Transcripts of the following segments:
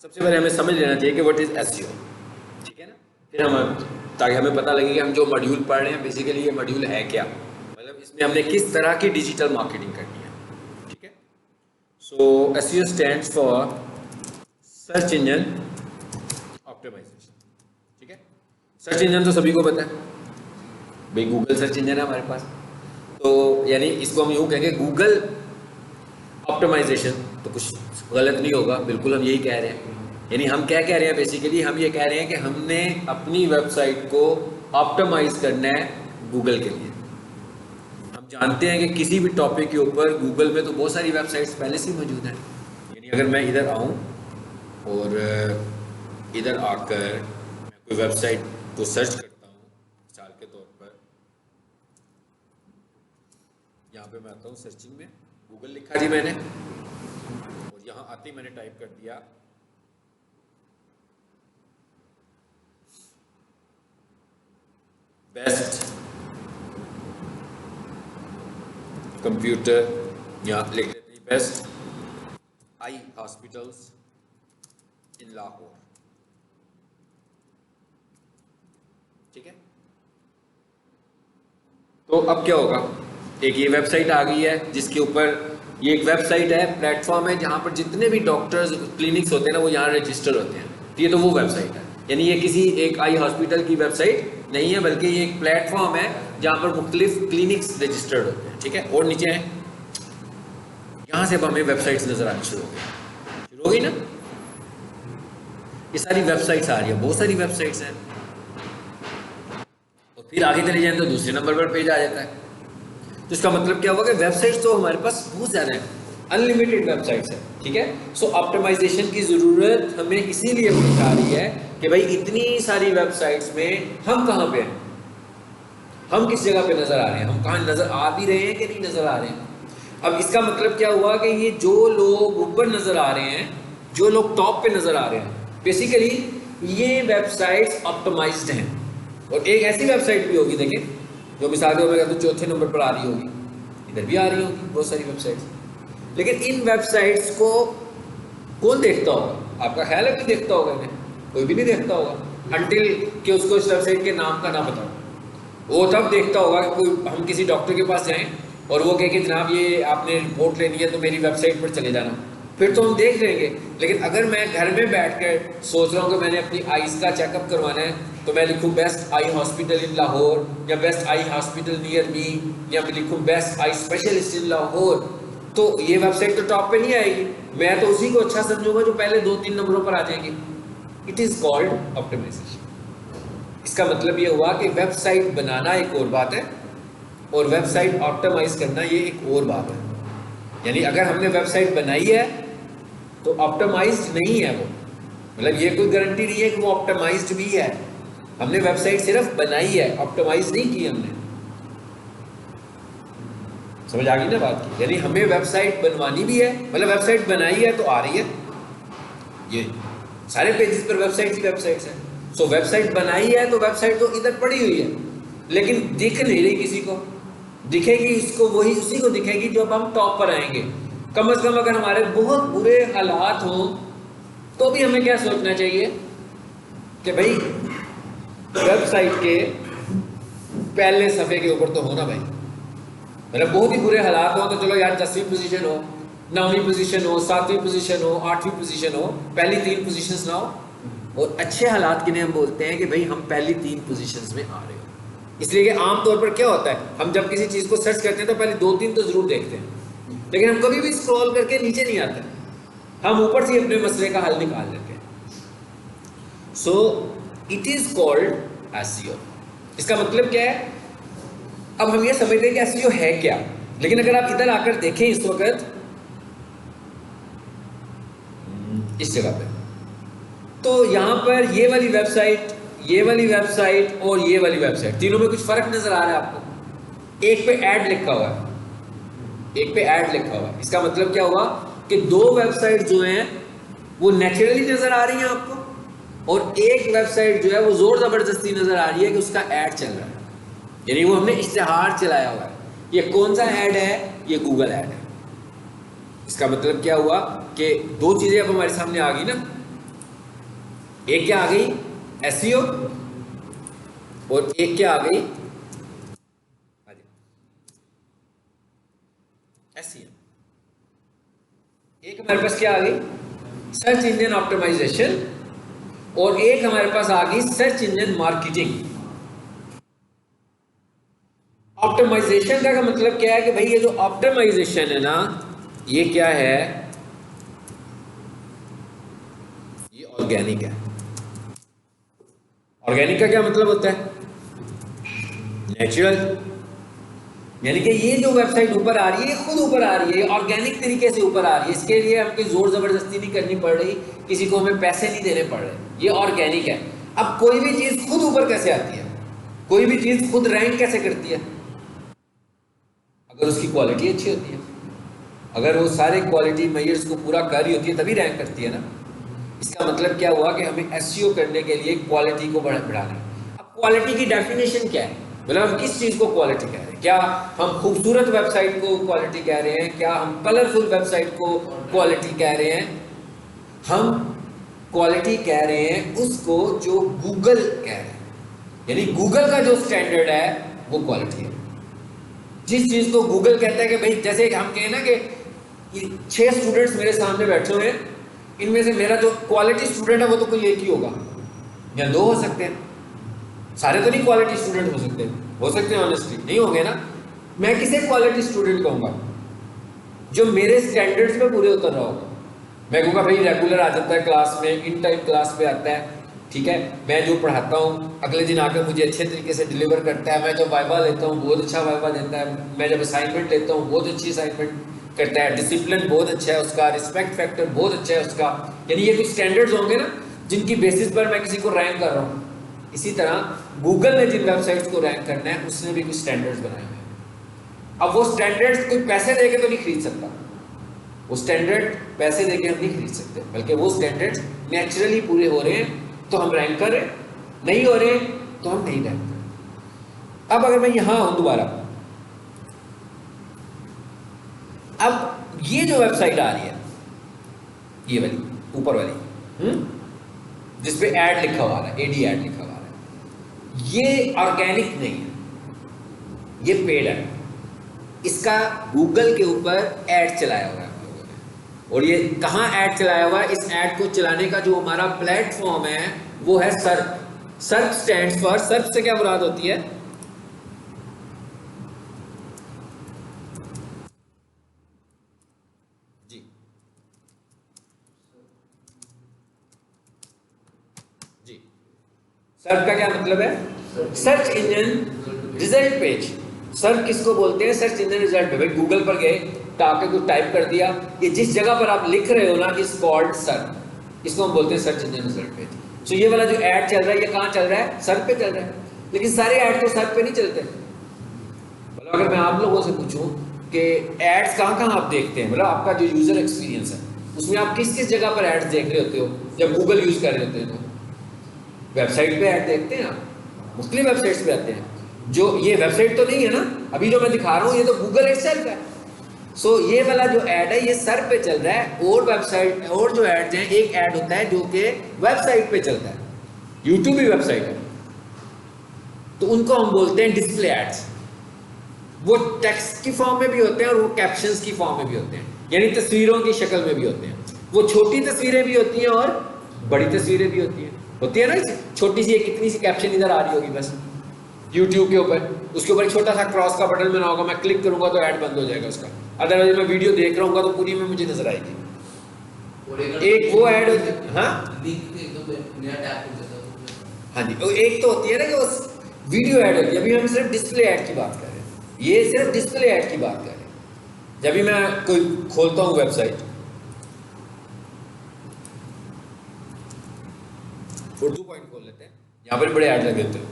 सबसे पहले हमें समझ लेना चाहिए कि व्हाट इज एसईओ, ठीक है ना। फिर हम ताकि हमें पता लगे कि हम जो मॉड्यूल पढ़ रहे हैं बेसिकली ये मॉड्यूल है क्या, मतलब इसमें हमने किस तरह की डिजिटल मार्केटिंग करनी है, ठीक है। So SEO stands for search engine optimisation, ठीक है। सर्च इंजन तो सभी को पता है भाई, गूगल सर्च इंजन है हमारे पास, तो यानी इसको हम यूँ कहेंगे गूगल ऑप्टिमाइजेशन, तो कुछ गलत नहीं होगा, बिल्कुल हम यही कह रहे हैं। यानी हम क्या कह रहे हैं बेसिकली, हम ये कह रहे हैं कि हमने अपनी वेबसाइट को ऑप्टिमाइज करना है गूगल के लिए। हम जानते हैं कि किसी भी टॉपिक के ऊपर गूगल में तो बहुत सारी वेबसाइट्स पहले से मौजूद हैं। यानी अगर मैं इधर आऊँ और इधर आकर मैं कोई वेबसाइट को सर्च करता हूँ, मिसाल के तौर पर यहाँ पे मैं आता हूँ सर्चिंग में, गूगल लिखा जी मैंने, और यहाँ आते ही मैंने टाइप कर दिया बेस्ट कंप्यूटर, या लिख लेते हैं best I hospitals in Lahore, ठीक है। तो अब क्या होगा, एक ये वेबसाइट आ गई है जिसके ऊपर, ये एक वेबसाइट है, प्लेटफॉर्म है जहाँ पर जितने भी डॉक्टर्स क्लिनिक्स होते हैं ना वो यहाँ रजिस्टर होते हैं। ये तो वो वेबसाइट है, यानी ये किसी एक आई हॉस्पिटल की वेबसाइट नहीं है, बल्कि ये एक प्लेटफॉर्म है जहाँ पर मुख्तलिफ क्लिनिक्स रजिस्टर्ड होते हैं, ठीक है। और नीचे है, यहाँ से अब हमें वेबसाइट्स नजर आनी शुरू हो गई ना, ये सारी वेबसाइट्स आ रही है, बहुत सारी वेबसाइट्स हैं। और फिर आगे चले जाए तो दूसरे नंबर पर पेज आ जाता है। तो इसका मतलब क्या हुआ कि वेबसाइट्स तो हमारे पास बहुत ज़्यादा है, अनलिमिटेड वेबसाइट्स है, ठीक है। सो ऑप्टिमाइजेशन की ज़रूरत हमें इसीलिए पेश आ रही है कि भाई इतनी सारी वेबसाइट्स में हम कहाँ पे हैं, हम किस जगह पे नज़र आ रहे हैं, हम कहाँ नज़र आ भी रहे हैं कि नहीं नज़र आ रहे हैं। अब इसका मतलब क्या हुआ कि ये जो लोग ऊपर नज़र आ रहे हैं, जो लोग टॉप पे नज़र आ रहे हैं, बेसिकली ये वेबसाइट्स ऑप्टिमाइज्ड हैं। और एक ऐसी वेबसाइट भी होगी, देखिए, जो मिसाल के मैं तो चौथे नंबर पर आ रही होगी, इधर भी आ रही होगी बहुत सारी वेबसाइट्स, लेकिन इन वेबसाइट्स को कौन देखता होगा? आपका ख्याल है कोई देखता होगा इन्हें? कोई भी नहीं देखता होगा अनटिल कि उसको इस वेबसाइट के नाम का ना बताओ। वो तब देखता होगा कि कोई, हम किसी डॉक्टर के पास जाएं और वो कहे कि जनाब ये आपने रिपोर्ट लेनी है तो मेरी वेबसाइट पर चले जाना, फिर तो हम देख लेंगे। लेकिन अगर मैं घर में बैठकर सोच रहा हूँ कि मैंने अपनी आईज का चेकअप करवाना है, तो मैं लिखूँ best eye hospital in Lahore, या best eye hospital near me, या मैं लिखूँ best eye specialist in Lahore, तो ये वेबसाइट तो टॉप पे नहीं आएगी। मैं तो उसी को अच्छा समझूंगा जो पहले 2-3 नंबरों पर आ जाएंगे। It is called optimisation. इसका मतलब ये हुआ कि वेबसाइट बनाना एक और बात है और वेबसाइट ऑप्टिमाइज करना ये एक और बात है। यानी अगर हमने वेबसाइट बनाई है तो ऑप्टिमाइज्ड नहीं है वो, मतलब ये कोई गारंटी नहीं है कि वो ऑप्टिमाइज्ड भी है। हमने वेबसाइट सिर्फ बनाई है, ऑप्टिमाइज नहीं की हमने। समझ आ गई ना बात की? यानी हमें वेबसाइट बनवानी भी है, मतलब वेबसाइट बनाई है तो आ रही है, ये सारे पेजेस पर वेबसाइट्स ही वेबसाइट्स हैं। सो वेबसाइट बनाई है तो वेबसाइट तो इधर पड़ी हुई है, लेकिन दिख नहीं रही किसी को। दिखेगी इसको वही, उसी को दिखेगी जब हम टॉप पर आएंगे। कम से कम अगर हमारे बहुत बुरे हालात हों तो भी हमें क्या सोचना चाहिए कि भाई वेबसाइट के पहले सफ़े के ऊपर तो होना भाई। मतलब बहुत ही बुरे हालात हो तो चलो यार 10वीं पोजीशन हो, 9वीं पोजीशन हो, 7वीं पोजीशन हो, 8वीं पोजीशन हो, पहली 3 पोजीशंस ना हो। और अच्छे हालात के लिए हम बोलते हैं कि भाई हम पहली 3 पोजीशंस में आ रहे हो। इसलिए कि आमतौर पर क्या होता है, हम जब किसी चीज़ को सर्च करते हैं तो पहले 2-3 तो ज़रूर देखते हैं, लेकिन हम कभी भी स्क्रॉल करके नीचे नहीं आते, हम ऊपर से अपने मसले का हल निकाल लेते हैं। So it is called SEO. इसका मतलब क्या है? अब हम ये समझते हैं कि एसईओ है क्या, लेकिन अगर आप इधर आकर देखें इस वक्त इस जगह पे, तो यहां पर ये वाली वेबसाइट, ये वाली वेबसाइट और ये वाली वेबसाइट, तीनों में कुछ फर्क नजर आ रहा है आपको? एक पे ऐड लिखा हुआ है, एक पे ऐड लिखा हुआ है। इसका मतलब क्या हुआ कि 2 वेबसाइट जो हैं वो नेचुरली नजर आ रही हैं आपको, और एक वेबसाइट जो है वो जोर जबरदस्ती नजर आ रही है कि उसका ऐड चल रहा है, यानी वो हमने इश्तिहार चलाया हुआ है। ये कौन सा ऐड है? ये गूगल ऐड है। इसका मतलब क्या हुआ कि 2 चीज़ें अब हमारे सामने आ गई ना, एक क्या आ गई एसईओ और एक क्या आ गई एसईएम। एक हमारे पास क्या आ गई सर्च इंजन ऑप्टिमाइजेशन और एक हमारे पास आ गई सर्च इंजन मार्केटिंग। ऑप्टिमाइजेशन का मतलब क्या है कि भाई ये जो ऑप्टिमाइजेशन है ना ये क्या है, ये ऑर्गेनिक है। ऑर्गेनिक का क्या मतलब होता है नेचुरल, यानी कि ये जो वेबसाइट ऊपर आ रही है खुद ऊपर आ रही है, ऑर्गेनिक तरीके से ऊपर आ रही है, इसके लिए हमको जोर जबरदस्ती नहीं करनी पड़ रही, किसी को हमें पैसे नहीं देने पड़ रहे, ये ऑर्गेनिक है। अब कोई भी चीज खुद ऊपर कैसे आती है, कोई भी चीज खुद रैंक कैसे करती है, अगर उसकी क्वालिटी अच्छी होती है, अगर वो सारे क्वालिटी मेजर्स को पूरा कर रही होती है तभी रैंक करती है ना। इसका मतलब क्या हुआ कि हमें एसईओ करने के लिए क्वालिटी को बढ़ाना है। अब क्वालिटी की डेफिनेशन क्या है, मतलब हम किस चीज को क्वालिटी कह रहे हैं, क्या हम खूबसूरत वेबसाइट को क्वालिटी कह रहे हैं, क्या हम कलरफुल वेबसाइट को क्वालिटी कह रहे हैं, हम क्वालिटी कह रहे हैं उसको जो गूगल कह रहे हैं, यानी गूगल का जो स्टैंडर्ड है वो क्वालिटी है। जिस चीज को गूगल कहता है कि भाई जैसे हम कहें ना कि 6 स्टूडेंट्स मेरे सामने बैठे हुए हैं, इनमें से मेरा जो क्वालिटी स्टूडेंट है वो तो कोई एक ही होगा या 2 हो सकते हैं, सारे तो नहीं क्वालिटी स्टूडेंट हो सकते हैं ऑनेस्टली नहीं होंगे ना। मैं किसे क्वालिटी स्टूडेंट कहूंगा, जो मेरे स्टैंडर्ड्स पे पूरे उतर रहा होगा। मैं कहूँगा भाई रेगुलर आ जाता है क्लास में, इन टाइम क्लास पे आता है, ठीक है, मैं जो पढ़ाता हूँ अगले दिन आकर मुझे अच्छे तरीके से डिलीवर करता है, मैं जब वाइवा लेता हूँ बहुत अच्छा वाइवा देता है, मैं जब असाइनमेंट लेता हूँ बहुत अच्छी असाइनमेंट करता है, डिसिप्लिन बहुत अच्छा है उसका, रिस्पेक्ट फैक्टर बहुत अच्छा है उसका, यानी ये कुछ स्टैंडर्ड्स होंगे ना जिनकी बेसिस पर मैं किसी को रैंक कर रहा हूँ। इसी तरह गूगल ने जिन वेबसाइट्स को रैंक करना है उसने भी कुछ स्टैंडर्ड्स बनाए हैं। अब वो स्टैंडर्ड्स कोई पैसे दे के तो नहीं खरीद सकता, वो स्टैंडर्ड पैसे देके हम नहीं खरीद सकते, बल्कि वो स्टैंडर्ड्स नेचुरली पूरे हो रहे हैं तो हम रैंक कर रहे हैं, नहीं हो रहे तो हम नहीं रैंक कर। अब अगर मैं यहां हूं दोबारा, अब ये जो वेबसाइट आ रही है ये वाली ऊपर वाली जिसपे ऐड लिखा हुआ है, एडी ऐड लिखा हुआ है, ये ऑर्गेनिक नहीं है, ये पेड है। इसका गूगल के ऊपर ऐड चलाया हुआ है और ये कहाँ ऐड चलाया हुआ है, इस ऐड को चलाने का जो हमारा प्लेटफॉर्म है वो है search. Search stands for, search से क्या मुराद होती है, जी जी सर्च का क्या मतलब है, search engine result page. Search किसको बोलते हैं, सर्च इंजन रिजल्ट पेज। भाई गूगल पर गए ताकि कुछ टाइप कर दिया, ये जिस जगह पर आप लिख रहे हो ना इज कॉल्ड सर्च, इसको हम बोलते हैं सर्च इंजन रिजल्ट पेज। सो ये वाला जो ऐड चल रहा है ये कहाँ चल रहा है, सर्च पे चल रहा है, लेकिन सारे ऐड तो सर्च पे नहीं चलते। मतलब अगर मैं आप लोगों से पूछूं कि एड्स कहाँ कहाँ आप देखते हैं, मतलब आपका जो यूजर एक्सपीरियंस है उसमें आप किस किस जगह पर एड्स देख रहे होते हो जब गूगल यूज कर रहे होते हैं, तो वेबसाइट पे ऐड देखते हैं आप, मुख्तलिफ वेबसाइट्स पे आते हैं। जो ये वेबसाइट तो नहीं है ना अभी जो मैं दिखा रहा हूँ, ये तो गूगल इटसेल्फ है। सो ये वाला जो ऐड है ये सर पे चल रहा है, और वेबसाइट और जो ऐड हैं, एक ऐड होता है जो कि वेबसाइट पे चलता है, यूट्यूब भी वेबसाइट है, तो उनको हम बोलते हैं डिस्प्ले एड्स। वो टेक्स्ट की फॉर्म में भी होते हैं और वो कैप्शंस की फॉर्म में भी होते हैं, यानी तस्वीरों की शक्ल में भी होते हैं। वो छोटी तस्वीरें भी होती हैं और बड़ी तस्वीरें भी होती है ना। छोटी सी एक कितनी सी कैप्शन इधर आ रही होगी बस यूट्यूब के ऊपर, उसके ऊपर एक छोटा सा क्रॉस का बटन बना होगा, मैं क्लिक करूंगा तो ऐड बंद हो जाएगा उसका, अदरवाइज मैं वीडियो देख रहा हूँ तो पूरी में मुझे नजर आएगी। एक वो ऐड होती है, हाँ जी, एक तो होती है ना कि वो वीडियो ऐड होती है, अभी हम सिर्फ डिस्प्ले ऐड की बात कर रहे हैं, ये सिर्फ डिस्प्ले ऐड की बात कर रहे हैं। जब भी मैं कोई खोलता हूँ वेबसाइट, उर्दू पॉइंट खोल लेते हैं, यहाँ पर बड़े ऐड लगे होते हैं,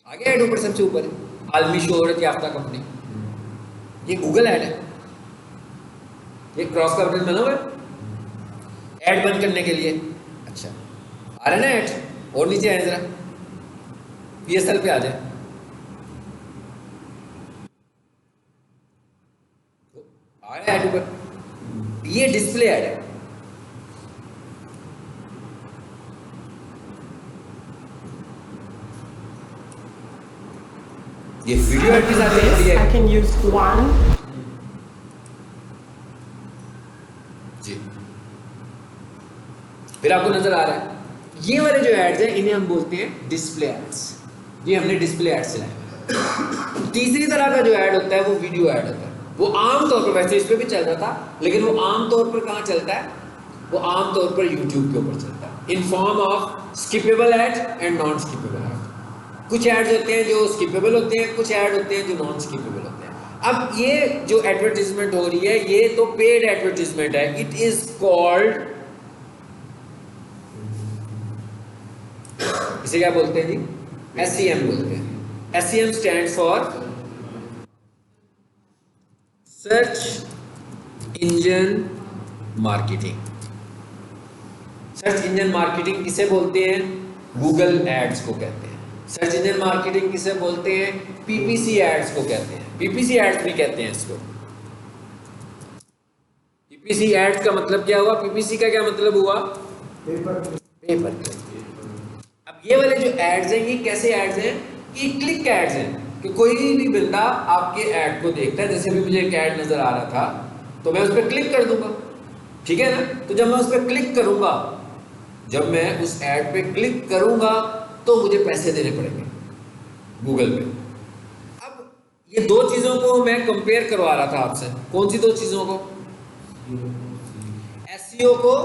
आगे ऐड ऊपर सबसे ऊपर है आलमी शोहरत याफ्ता कंपनी, ये गूगल ऐड है, ये क्रॉस का बटन बना हुआ है ऐड बंद करने के लिए। अच्छा आ रहा है ना ऐड, और नीचे आए जरा पीएसएल पे आ जाए, आ रहा है ऐड ऊपर, ये डिस्प्ले ऐड है। ये वीडियो ऐड के साथ This, है I can use one. जी। फिर आपको नजर आ रहा है ये वाले जो एड्स हैं इन्हें हम बोलते हैं डिस्प्ले एड्स। ये हमने डिस्प्ले एड्स चलाए। तीसरी तरह का जो ऐड होता है वो वीडियो ऐड होता है। वो आम तौर पर, वैसे इस पे भी चल रहा था, लेकिन वो आम तौर पर कहाँ चलता है? वो आम तौर पर यूट्यूब के ऊपर चलता है in form of skippable ad and non skippable ad. कुछ एड्स होते हैं जो स्किपेबल होते हैं, कुछ ऐड होते हैं जो नॉन स्किपेबल होते हैं। अब ये जो एडवर्टीजमेंट हो रही है ये तो पेड एडवर्टीजमेंट है। इट इज कॉल्ड, इसे क्या बोलते हैं जी? SEM बोलते हैं। SEM stand for search engine marketing. Search engine marketing किसे बोलते हैं? गूगल एड्स को कहते हैं। सर्च इंजन मार्केटिंग किसे बोलते हैं? PPC एड्स को कहते हैं। PPC एड्स भी कहते हैं इसको। PPC एड्स का मतलब क्या हुआ? PPC का क्या मतलब हुआ? पेपर। अब ये वाले जो एड्स हैं ये कैसे एड्स हैं? ये क्लिक एड्स हैं कि कोई भी बंदा आपके ऐड को देखता है। जैसे भी मुझे एक ऐड नजर आ रहा था तो मैं उस पर क्लिक कर दूंगा, ठीक है ना? तो जब मैं उस पर क्लिक करूंगा, जब मैं उस ऐड पे क्लिक करूंगा तो मुझे पैसे देने पड़ेंगे गूगल पे। अब ये दो चीजों को मैं कंपेयर करवा रहा था आपसे। कौन सी दो चीजों को? SEO को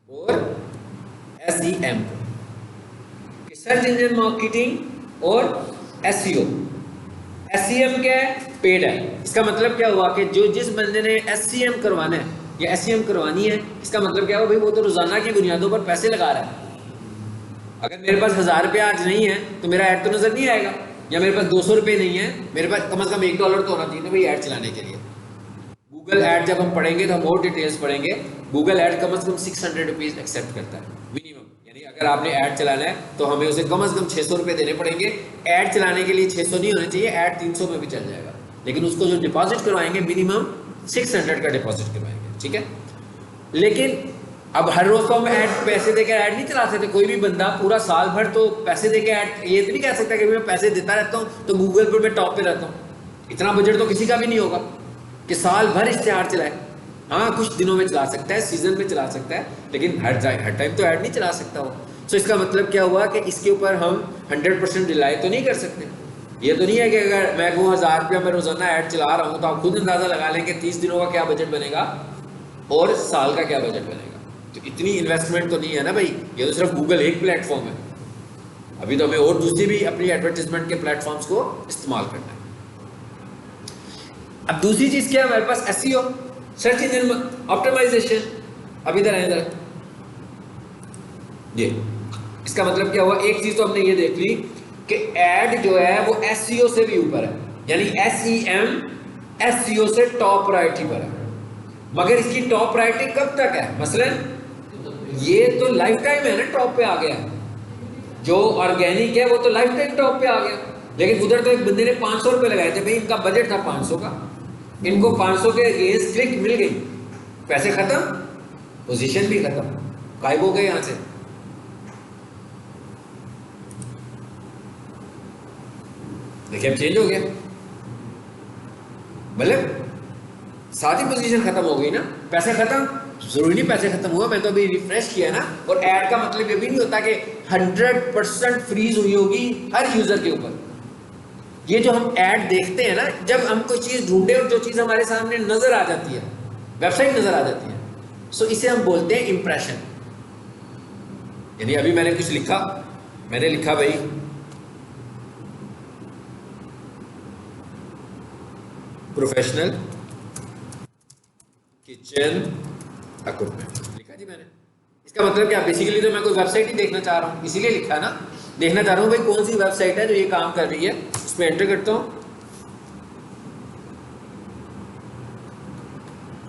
और SEM को। सर्च इंजन मार्केटिंग और SEO। SEM क्या है? पेड है। इसका मतलब क्या हुआ कि जो जिस बंदे ने SEM करवाना है या SEM करवानी है, इसका मतलब क्या हुआ भाई? वो तो रोजाना की बुनियादों पर पैसे लगा रहा है। अगर मेरे पास 1000 रुपये आज नहीं है तो मेरा ऐड तो नजर नहीं आएगा, या मेरे पास 200 रुपये नहीं है, मेरे पास कम से कम $1 तो होना चाहिए ना भाई ऐड चलाने के लिए। गूगल ऐड जब हम पढ़ेंगे तो हम और डिटेल्स पढ़ेंगे। गूगल ऐड कम से कम 600 रुपीज एक्सेप्ट करता है मिनिमम। यानी अगर आपने ऐड चलाना है तो हमें उसे कम से कम 600 रुपये देने पड़ेंगे। ऐड चलाने के लिए 600 नहीं होने चाहिए, ऐड 300 में भी चल जाएगा, लेकिन उसको जो डिपॉजिट करवाएंगे मिनिमम 600 का डिपॉजिट करवाएंगे, ठीक है? लेकिन अब हर रोज तो हम ऐड पैसे देकर ऐड नहीं चला सकते। कोई भी बंदा पूरा साल भर तो पैसे देकर ऐड, ये तो नहीं कह सकता कि मैं पैसे देता रहता हूँ तो गूगल पर मैं टॉप पे रहता हूँ। इतना बजट तो किसी का भी नहीं होगा कि साल भर इश्तेहार चलाए। हाँ, कुछ दिनों में चला सकता है, सीजन में चला सकता है, लेकिन हर टाइम तो ऐड नहीं चला सकता हो। सो इसका मतलब क्या हुआ कि इसके ऊपर हम 100% रिलाई तो नहीं कर सकते। ये तो नहीं है कि अगर मैं वो 1000 रुपया मैं रोजाना ऐड चला रहा हूँ तो आप खुद अंदाजा लगा लें कि 30 दिनों का क्या बजट बनेगा और साल का क्या बजट बनेगा। तो इतनी इन्वेस्टमेंट तो नहीं है ना भाई। ये तो सिर्फ गूगल एक प्लेटफॉर्म है, अभी तो हमें और दूसरी भी अपनी एडवर्टीजमेंट के प्लेटफॉर्म्स को इस्तेमाल करना है। अब दूसरी चीज क्या है हमारे पास? SEO, search engine optimisation. अब इधर है, इधर ये इसका मतलब क्या हुआ? एक चीज तो हमने ये देख ली कि ऐड जो है वो SEO से भी ऊपर है, यानी SEM SEO से टॉप प्रायोरिटी पर है। मगर इसकी टॉप प्रायोरिटी कब तक है? मसलन ये तो लाइफ टाइम है ना, टॉप पे आ गया। जो ऑर्गेनिक है वो तो लाइफ टाइम टॉप पे आ गया। लेकिन उधर तो एक बंदे ने 500 रुपये लगाए थे भाई, इनका बजट था 500 का, इनको 500 के अगेंस्ट क्लिक मिल गई, पैसे खत्म, पोजीशन भी खत्म, गायब हो गए यहां से। देखिए अब चेंज हो गया, मतलब साथ ही पोजीशन खत्म हो गई ना, पैसे खत्म। जरूरी नहीं पैसे खत्म हुआ, मैं तो अभी रिफ्रेश किया ना। और ऐड का मतलब ये भी नहीं होता कि 100% फ्रीज हुई होगी हर यूजर के ऊपर। ये जो हम ऐड देखते हैं ना, जब हम कोई चीज ढूंढे और जो चीज हमारे सामने नजर आ जाती है, वेबसाइट नजर आ जाती है, सो इसे हम बोलते हैं इंप्रेशन। यानी अभी मैंने कुछ लिखा, मैंने लिखा भाई प्रोफेशनल किचन इक्विपमेंट, लिखा जी मैंने। इसका मतलब क्या? बेसिकली तो मैं कोई वेबसाइट ही देखना चाह रहा हूँ, इसीलिए लिखा ना। देखना चाह रहा हूँ भाई कौन सी वेबसाइट है जो ये काम कर रही है। इसमें एंटर करता हूँ,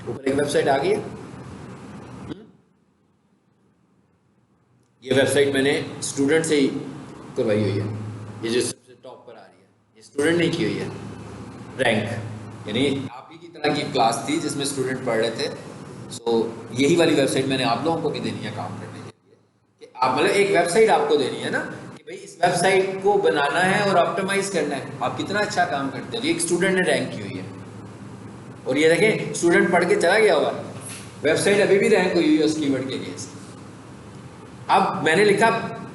ऊपर एक वेबसाइट आ गई है। ये वेबसाइट मैंने स्टूडेंट से ही करवाई हुई है। ये जो सबसे टॉप पर आ रही है ये स्टूडेंट ने की हुई है, रैंक, यानी आप ही की तरह की क्लास थी जिसमें स्टूडेंट पढ़ रहे थे। सो यही वाली वेबसाइट मैंने आप लोगों को भी देनी है काम करने के लिए, कि आप मतलब एक वेबसाइट आपको देनी है ना कि कि भाई इस वेबसाइट को बनाना है और ऑप्टिमाइज करना है। आप कितना अच्छा काम करते हैं। एक स्टूडेंट ने रैंक की हुई है और ये देखें स्टूडेंट पढ़ के चला गया हुआ, वेबसाइट अभी भी रैंक हुई है उस कीवर्ड के अगेंस्ट। अब मैंने लिखा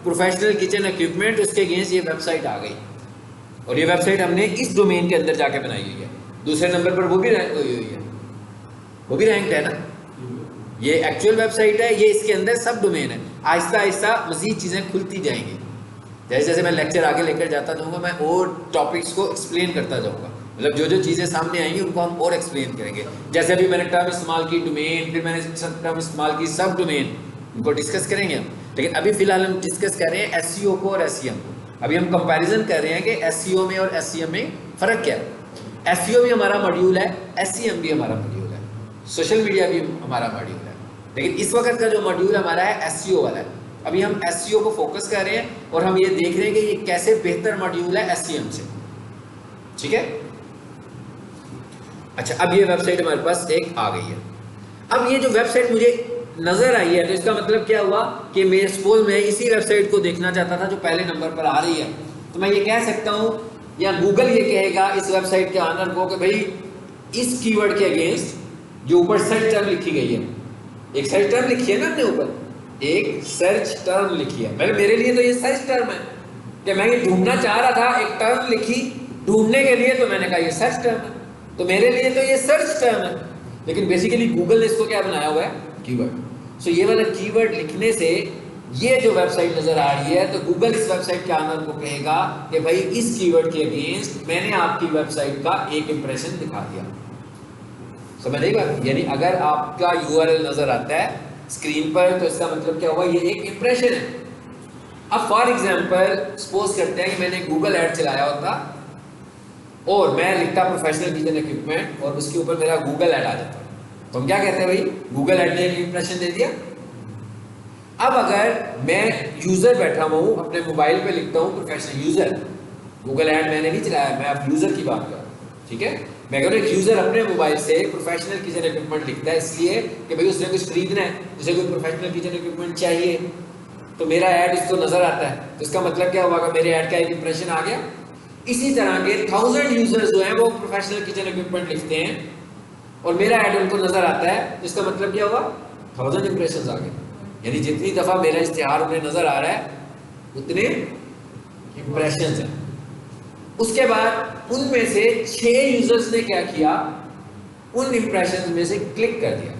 प्रोफेशनल किचन इक्विपमेंट, उसके अगेंस्ट ये वेबसाइट आ गई और ये वेबसाइट हमने इस डोमेन के अंदर जाके बनाई हुई है। दूसरे नंबर पर वो भी रैंक हुई हुई है, वो भी रैंक्ड है ना। ये एक्चुअल वेबसाइट है, ये इसके अंदर सब डोमेन है। आहिस्ता आहिस्ता मजीद चीज़ें खुलती जाएंगी। जैसे जैसे मैं लेक्चर आगे लेकर जाता जाऊँगा, मैं और टॉपिक्स को एक्सप्लेन करता जाऊँगा। मतलब जो जो चीज़ें सामने आएंगी उनको हम और एक्सप्लेन करेंगे। जैसे अभी मैंने टर्म इस्तेमाल की डोमेन, फिर मैंने टर्म इस्तेमाल की सब डोमेन, उनको डिस्कस करेंगे हम। लेकिन अभी फिलहाल हम डिस्कस कर रहे हैं एसईओ को और एसईएम को। अभी हम कंपैरिजन कर रहे हैं कि एसईओ में और एसईएम में फ़र्क क्या है। एसईओ भी हमारा मॉड्यूल है, एसईएम भी हमारा मॉड्यूल है, सोशल मीडिया भी हमारा मॉड्यूल है। लेकिन इस वक्त का जो मॉड्यूल हमारा है एसईओ वाला है। अभी हम एसईओ को फोकस कर रहे हैं और हम ये देख रहे हैं कि ये कैसे बेहतर मॉड्यूल है एसईएम से। ठीक है, अच्छा अब ये वेबसाइट हमारे पास एक आ गई है। अब ये जो वेबसाइट मुझे नजर आई है तो इसका मतलब क्या हुआ कि मैं सपोज मैं इसी वेबसाइट को देखना चाहता था जो पहले नंबर पर आ रही है, तो मैं ये कह सकता हूँ या गूगल ये कहेगा इस वेबसाइट के ऑनर को कि भाई इस कीवर्ड के अगेंस्ट जो ऊपर सर्च टर्म लिखी गई है, एक सर्च टर्म लिखी है ना अपने ऊपर, एक सर्च टर्म लिखी है। मेरे लिए तो ये सर्च टर्म है कि मैं ये ढूंढना चाह रहा था, एक टर्म लिखी ढूंढने के लिए, तो मैंने कहा ये सर्च टर्म है, तो मेरे लिए तो ये सर्च टर्म है। लेकिन बेसिकली गूगल ने इसको क्या बनाया हुआ है, कीवर्ड। सो ये वाला कीवर्ड लिखने से ये जो वेबसाइट नजर आ रही है, तो गूगल इस वेबसाइट के ऑनर को कहेगा कि भाई इस कीवर्ड के अगेंस्ट मैंने आपकी वेबसाइट का एक इंप्रेशन दिखा दिया। समझ रही बात? यानी अगर आपका यूआरएल नजर आता है स्क्रीन पर तो इसका मतलब क्या हुआ, ये एक इंप्रेशन है। अब फॉर एग्जांपल सपोज करते हैं कि मैंने गूगल ऐड चलाया होता और मैं लिखता प्रोफेशनल किचन इक्विपमेंट और उसके ऊपर मेरा गूगल ऐड आ जाता, तो हम क्या कहते हैं, भाई गूगल ऐड ने एक इंप्रेशन दे दिया। अब अगर मैं यूजर बैठा हुआ हूँ अपने मोबाइल पे लिखता हूँ प्रोफेशनल यूजर, गूगल ऐड मैंने नहीं चलाया, मैं अब यूजर की बात कर रहा हूँ। ठीक है, मैं कह रहा हूँ एक यूजर अपने मोबाइल से प्रोफेशनल किचन इक्विपमेंट लिखता है इसलिए कि भाई उसने कुछ खरीदना है, उसे कोई प्रोफेशनल किचन इक्विपमेंट चाहिए, तो मेरा ऐड उसको नजर आता है, तो इसका मतलब क्या हुआ, मेरे ऐड का एक इंप्रेशन आ गया। इसी तरह के 1000 यूजर्स जो हैं वो प्रोफेशनल किचन इक्विपमेंट लिखते हैं और मेरा ऐड उनको नजर आता है, तो इसका मतलब क्या हुआ, 1000 इंप्रेशंस आ गए। यानी जितनी दफा मेरा इश्तिहार उन्हें नजर आ रहा है उतने इंप्रेशंस हैं। उसके बाद उनमें से 6 यूजर्स ने क्या किया, उन इंप्रेशंस में से क्लिक कर दिया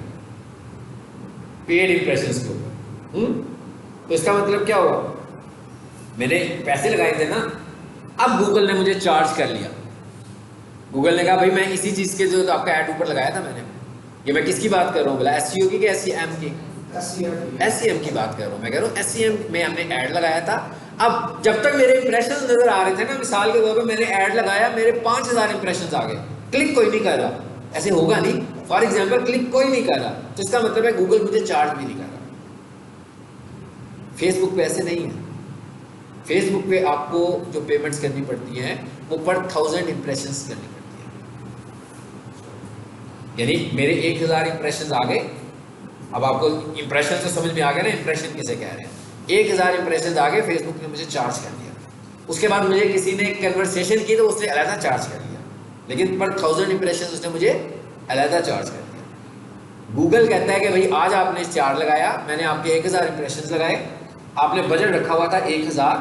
पेड इंप्रेशंस के ऊपर। तो इसका मतलब क्या हुआ, मैंने पैसे लगाए थे ना, अब गूगल ने मुझे चार्ज कर लिया। गूगल ने कहा भाई मैं इसी चीज के जो आपका ऐड ऊपर लगाया था मैंने, ये मैं किसकी बात कर रहा हूँ, बोला एसईओ की, एसईएम की, एसईएम की बात कर रहा हूँ। मैं कह रहा हूँ एसईएम में हमने ऐड लगाया था। अब जब तक मेरे इंप्रेशन नजर आ रहे थे ना, मिसाल के तौर पर मैंने ऐड लगाया, मेरे 5000 इंप्रेशन आ गए, क्लिक कोई नहीं कर रहा, ऐसे होगा नहीं, फॉर एग्जाम्पल क्लिक कोई नहीं कर रहा, तो इसका मतलब है गूगल मुझे चार्ज भी नहीं कर रहा। फेसबुक पे ऐसे नहीं है, फेसबुक पे आपको जो पेमेंट्स करनी पड़ती हैं वो पर 1000 इंप्रेशंस करनी पड़ती है। यानी मेरे 1000 इंप्रेशंस आ गए। अब आपको इंप्रेशन से समझ में आ गया ना, इंप्रेशन किसे कह रहे हैं। 1000 इंप्रेशंस आ गए, फेसबुक ने मुझे चार्ज कर दिया। उसके बाद मुझे किसी ने कन्वर्सेशन की तो उसने अलहदा चार्ज कर दिया, लेकिन पर 1000 इंप्रेशंस उसने मुझे अलहदा चार्ज कर दिया। गूगल कहता है कि भाई आज आपने चार्ज लगाया, मैंने आपके 1000 इंप्रेशंस लगाए, आपने बजट रखा हुआ था 1000,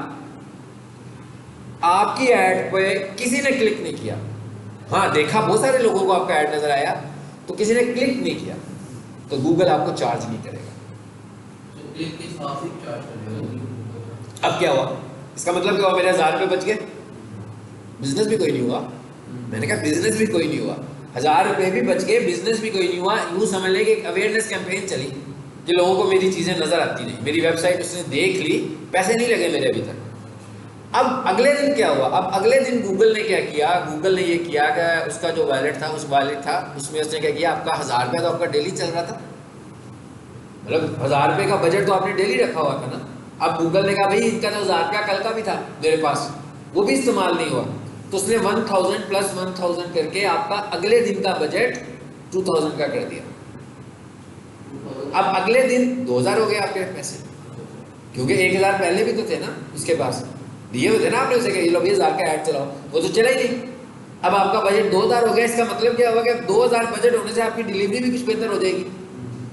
आपकी ऐड पे किसी ने क्लिक नहीं किया। हाँ देखा, बहुत सारे लोगों को आपका ऐड नजर आया, तो किसी ने क्लिक नहीं किया, तो गूगल आपको चार्ज नहीं करेगा। अब क्या हुआ, इसका मतलब क्या हुआ, मेरे 1000 रुपये बच गए, बिजनेस भी कोई नहीं हुआ। मैंने कहा बिजनेस भी कोई नहीं हुआ, 1000 रुपये भी बच गए, बिजनेस भी कोई नहीं हुआ। यूँ समझ लें कि एक अवेयरनेस कैंपेन चली कि लोगों को मेरी चीज़ें नजर आती नहीं, मेरी वेबसाइट उसने देख ली, पैसे नहीं लगे मेरे अभी तक। अब अगले दिन क्या हुआ, अब अगले दिन गूगल ने क्या किया, गूगल ने ये किया कि उसका जो वॉलेट था, उस वॉलेट था उसमें उसने क्या किया, आपका 1000 रुपये तो आपका डेली चल रहा था, मतलब 1000 रुपये का बजट तो आपने डेली रखा हुआ था ना। अब गूगल ने कहा भाई इनका तो 1000 रुपया कल का भी था मेरे पास, वो भी इस्तेमाल नहीं हुआ, तो उसने 1000 प्लस 1000 करके आपका अगले दिन का बजट 2000 का कर दिया। अब अगले दिन 2000 हो गए आपके पैसे, क्योंकि 1000 पहले भी तो थे ना उसके पास, दिए हुए थे ना आपने उसे, ये लो 20,000 का ऐड चलाओ, वो तो चला ही नहीं। अब आपका बजट 2,000 हो गया, इसका मतलब क्या हुआ कि 2,000 बजट होने से आपकी डिलीवरी भी कुछ बेहतर हो जाएगी।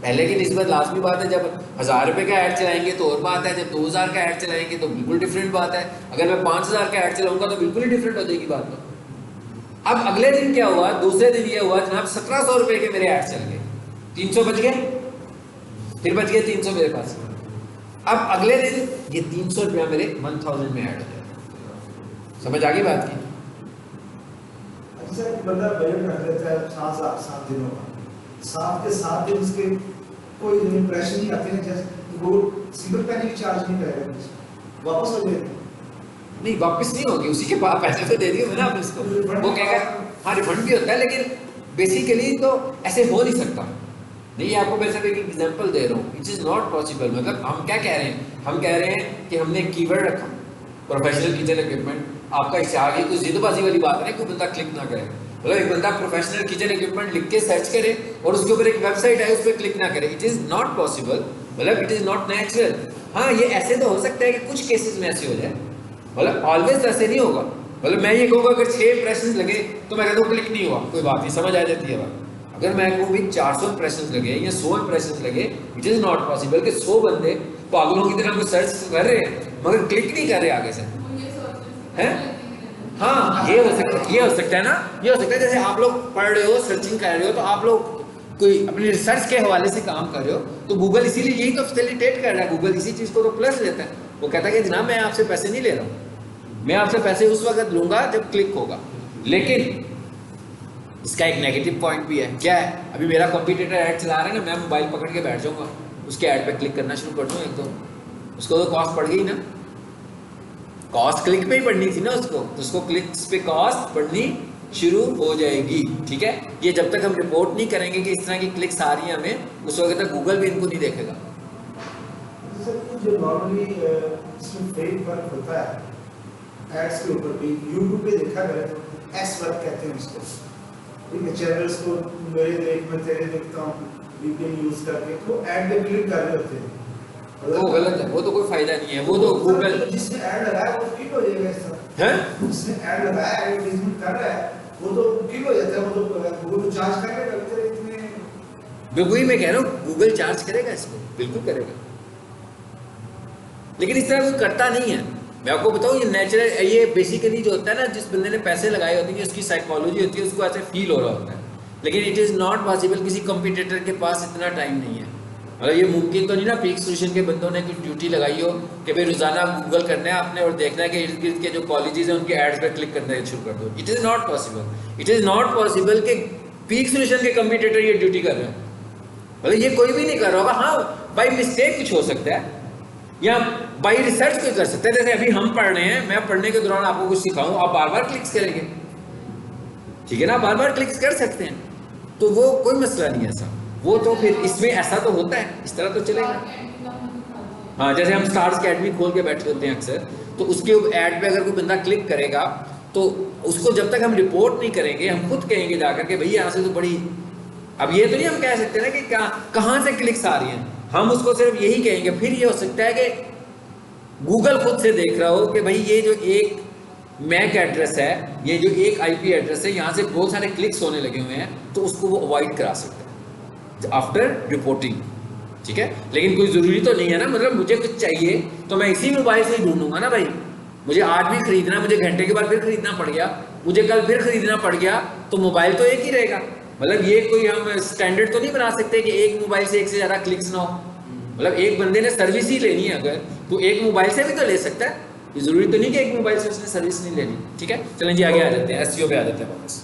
पहले की निस्बत लाजमी बात है, जब 1,000 रुपये का ऐड चलाएंगे तो और बात है, जब 2,000 का ऐड चलाएंगे तो बिल्कुल डिफरेंट बात है, अगर मैं 5,000 का ऐड चलाऊंगा तो बिल्कुल ही डिफरेंट हो जाएगी बात। तो अब अगले दिन क्या हुआ, दूसरे दिन ये हुआ जनाब 1,700 रुपये के मेरे ऐड चल गए, 300 बच गए, फिर बच गए 300 मेरे पास। अब अगले दिन ये 300 रुपया मेरे 1,000 में ऐड हो जाए। समझ आ गई बात की? अच्छा, बंदा बजट रख लेता है 7 दिनों का, 7 के 7 दिन उसके कोई इंप्रेशन नहीं आती है, जैसे वो सिंगल पैनी की चार्ज नहीं करेगा, वापस हो जाएगा। नहीं वापस नहीं होगी, उसी के पास पैसे तो दे दिए मैंने आपने इसको, वो कहेगा हाँ रिफंड भी होता है, लेकिन बेसिकली तो ऐसे हो नहीं सकता। नहीं, आपको मैं सिर्फ एक एग्जांपल दे रहा हूँ, इट इज़ नॉट पॉसिबल। मतलब हम क्या कह रहे हैं, हम कह रहे हैं कि हमने कीवर्ड रखा प्रोफेशनल किचन इक्विपमेंट, आपका इससे आगे कोई जिदबाजी वाली बात नहीं, कोई बंदा क्लिक ना करे। मतलब एक बंदा प्रोफेशनल किचन इक्विपमेंट लिख के सर्च करे और उसके ऊपर एक वेबसाइट है उस पर क्लिक ना करे, इट इज़ नॉट पॉसिबल। मतलब इट इज़ नॉट नेचुरल। हाँ, ये ऐसे तो हो सकता है कि कुछ केसेस में ऐसे हो जाए, मतलब ऑलवेज ऐसे नहीं होगा। मतलब मैं ये कहूँगा अगर 6 इंप्रेशंस लगे तो मैं कहता हूँ क्लिक नहीं हुआ, कोई बात नहीं, समझ आ जाती है बात। अगर मैं कहूँ भी 400 इंप्रेशंस लगे या 100 इंप्रेशंस लगे, इट इज़ नॉट पॉसिबल कि 100 बंदे पागलों की तरह सर्च कर रहे हैं मगर क्लिक नहीं कर रहे आगे से, हैं? हाँ, ये हो सकता है, ये हो सकता है ना, ये हो सकता है। जैसे आप लोग पढ़ रहे हो, सर्चिंग कर रहे हो, तो आप लोग कोई अपनी रिसर्च के हवाले से काम कर रहे हो, तो गूगल इसीलिए यही तो फैसिलिटेट कर रहा है, गूगल इसी चीज़ को तो प्लस देता है। वो कहता है कि जनाब मैं आपसे पैसे नहीं ले रहा हूँ, मैं आपसे पैसे उस वक्त लूँगा जब क्लिक होगा। लेकिन इसका एक नेगेटिव पॉइंट भी है, क्या है? अभी मेरा कंपटीटर ऐड चला रहा है ना, मैं मोबाइल पकड़ के बैठ जाऊँगा, उसके ऐड पे क्लिक करना शुरू कर दूँ एक तो उसको तो कॉस्ट पड़ गई ना, कॉस्ट क्लिक पे ही पड़नी थी ना उसको, तो उसको क्लिक्स पे कॉस्ट पड़नी शुरू हो जाएगी। ठीक है, ये जब तक हम रिपोर्ट नहीं करेंगे कि इस तरह की क्लिक्स आ रही हैं हमें, उस वक्त तक गूगल भी इनको नहीं देखेगा। जो नॉर्मली इसमें फेक वर्क होता है एड्स के ऊपर भी, यूट्यूब पे देखा गया तो एस वर्क कहते हैं उसको, ठीक है, चैनल्स को मेरे देख मैं तेरे देखता हूँ वीपीएन यूज करके, तो ऐड पे क्लिक कर रहे होते हैं, वो गलत है, वो तो कोई फायदा नहीं है, वो तो गूगल जिसने ऐड लगाया वो क्लिक हो जाएगा इस तरह है, जिसने ऐड लगाया एडवर्टाइजमेंट कर रहा है वो तो क्लिक हो जाता है, वो तो गूगल चार्ज करेगा। इतने बिल्कुल मैं कह रहा हूँ गूगल चार्ज करेगा इसको, बिल्कुल करेगा, लेकिन इस तरह कोई करता नहीं है। मैं आपको बताऊँ ये नेचुरल, ये बेसिकली जो होता है ना, जिस बंदे ने पैसे लगाए होते हैं उसकी साइकोलॉजी होती है, उसको ऐसे फील हो रहा होता है। लेकिन इट इज़ नॉट पॉसिबल, किसी कंपटीटर के पास इतना टाइम नहीं है। मतलब ये मुमकिन तो नहीं ना पीक सोल्यूशन के बंदों ने कुछ ड्यूटी लगाई हो कि भाई रोजाना गूगल करना है आपने और देखना है कि इर्द गिर्द के जो कॉलेजेस हैं उनके एड्स पर क्लिक करना शुरू कर दो। It is not possible, it is not possible कि पीक सोल्यूशन के कंपटीटर ये ड्यूटी कर रहे हैं। मतलब ये कोई भी नहीं कर रहा होगा। हाँ, बाई मिस्टेक कुछ हो सकता है या बाई रिसर्च कोई कर सकता है। जैसे अभी हम पढ़ रहे हैं, मैं पढ़ने के दौरान आपको कुछ सिखाऊं, आप बार बार क्लिक्स करेंगे, ठीक है ना, बार बार क्लिक्स कर सकते हैं, तो वो कोई मसला नहीं है ऐसा। वो तो फिर इसमें ऐसा तो होता है, इस तरह तो चलेगा। हाँ, जैसे हम स्टार्स अकेडमी खोल के बैठे होते हैं अक्सर, तो उसके ऐड पे अगर कोई बंदा क्लिक करेगा तो उसको जब तक हम रिपोर्ट नहीं करेंगे, हम खुद कहेंगे जाकर के भाई यहाँ से तो बड़ी, अब ये तो नहीं हम कह सकते ना कि कहाँ से क्लिक्स आ रही हैं, हम उसको सिर्फ यही कहेंगे। फिर ये हो सकता है कि गूगल खुद से देख रहा हो कि भाई ये जो एक मैक एड्रेस है, ये जो एक आईपी एड्रेस है, यहाँ से बहुत सारे क्लिक्स होने लगे हुए हैं, तो उसको वो अवॉइड करा सकता है आफ्टर रिपोर्टिंग। ठीक है, लेकिन कोई ज़रूरी तो नहीं है ना, मतलब मुझे कुछ चाहिए तो मैं इसी मोबाइल से ही ढूंढूंगा ना भाई। मुझे आज भी खरीदना, मुझे घंटे के बाद फिर खरीदना पड़ गया, मुझे कल फिर खरीदना पड़ गया, तो मोबाइल तो एक ही रहेगा। मतलब ये कोई हम स्टैंडर्ड तो नहीं बना सकते कि एक मोबाइल से एक से ज़्यादा क्लिक्स ना हो। मतलब एक बंदे ने सर्विस ही लेनी है अगर, तो एक मोबाइल से भी तो ले सकता है, ज़रूरी तो नहीं कि एक मोबाइल से उसने सर्विस नहीं लेनी। ठीक है, चलें जी आगे आ जाते हैं, एसईओ पे आ जाते हैं वापस।